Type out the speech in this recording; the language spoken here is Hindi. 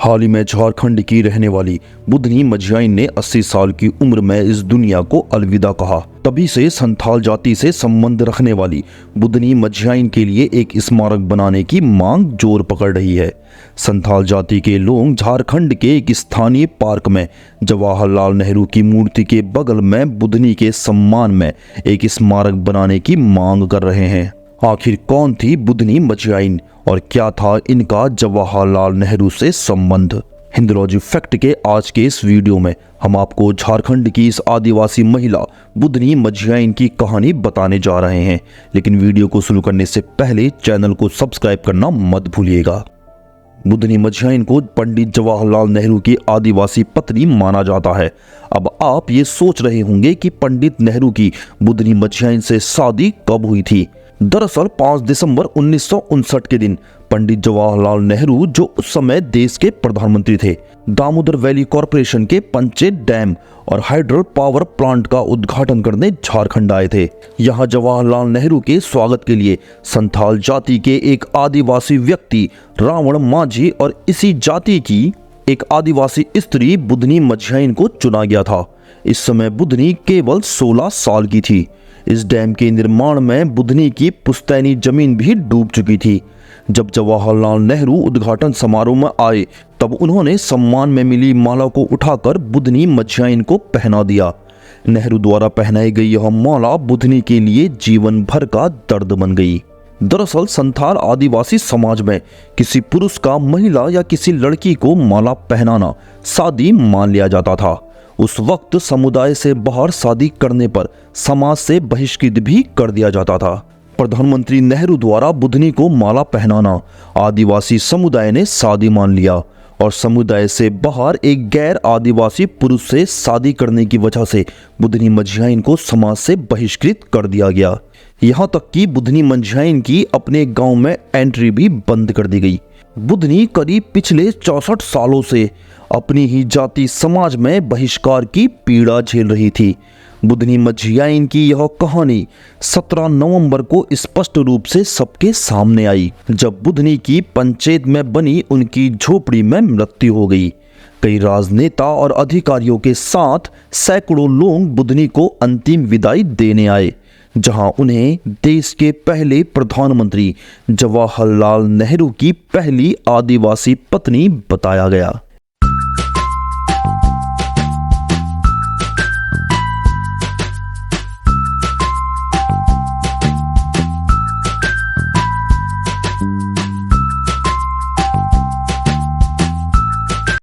हाल ही में झारखंड की रहने वाली बुधनी मझियाइन ने 80 साल की उम्र में इस दुनिया को अलविदा कहा। तभी से संथाल जाति से संबंध रखने वाली बुधनी मझियाइन के लिए एक स्मारक बनाने की मांग जोर पकड़ रही है। संथाल जाति के लोग झारखंड के एक स्थानीय पार्क में जवाहरलाल नेहरू की मूर्ति के बगल में बुधनी के सम्मान में एक स्मारक बनाने की मांग कर रहे हैं। आखिर कौन थी बुधनी मझियाइन और क्या था इनका जवाहरलाल नेहरू से संबंध? हिंदुलॉजी फैक्ट के आज के इस वीडियो में हम आपको झारखंड की इस आदिवासी महिला बुधनी मझियाइन की कहानी बताने जा रहे हैं। लेकिन वीडियो को शुरू करने से पहले चैनल को सब्सक्राइब करना मत भूलिएगा। बुधनी मझियाइन को पंडित जवाहरलाल नेहरू की आदिवासी पत्नी माना जाता है। अब आप ये सोच रहे होंगे कि पंडित नेहरू की बुधनी मझियाइन से शादी कब हुई थी। दरअसल 5 दिसंबर 1959 के दिन पंडित जवाहरलाल नेहरू, जो उस समय देश के प्रधानमंत्री थे, दामोदर वैली कॉरपोरेशन के पंचेत डैम और हाइड्रो पावर प्लांट का उद्घाटन करने झारखंड आए थे। यहां जवाहरलाल नेहरू के स्वागत के लिए संथाल जाति के एक आदिवासी व्यक्ति रावण माझी और इसी जाति की एक आदिवासी स्त्री बुधनी मझियाइन को चुना गया था। इस समय बुधनी केवल 16 साल की थी। इस डैम के निर्माण में बुधनी की पुश्तैनी जमीन भी डूब चुकी थी। जब जवाहरलाल नेहरू उद्घाटन समारोह में आए तब उन्होंने सम्मान में मिली माला को उठाकर बुधनी मझियाइन को पहना दिया। नेहरू द्वारा पहनाई गई यह माला बुधनी के लिए जीवन भर का दर्द बन गई। दरअसल संथाल आदिवासी समाज में किसी पुरुष का महिला या किसी लड़की को माला पहनाना शादी मान लिया जाता था। उस वक्त समुदाय से बाहर शादी करने पर समाज से बहिष्कृत भी कर दिया जाता था। प्रधानमंत्री नेहरू द्वारा बुधनी को माला पहनाना आदिवासी समुदाय ने शादी मान लिया और समुदाय से बाहर एक गैर आदिवासी पुरुष से शादी करने की वजह से बुधनी मझियाइन को समाज से बहिष्कृत कर दिया गया। यहाँ तक कि बुधनी मझियाइन की अपने गांव में एंट्री भी बंद कर दी गई। बुधनी करीब पिछले 64 सालों से अपनी ही जाति समाज में बहिष्कार की पीड़ा झेल रही थी। बुधनी मझियाइन की यह कहानी 17 नवंबर को स्पष्ट रूप से सबके सामने आई, जब बुधनी की पंचायत में बनी उनकी झोपड़ी में मृत्यु हो गई। कई राजनेता और अधिकारियों के साथ सैकड़ों लोग बुधनी को अंतिम विदाई देने आए, जहां उन्हें देश के पहले प्रधानमंत्री जवाहरलाल नेहरू की पहली आदिवासी पत्नी बताया गया।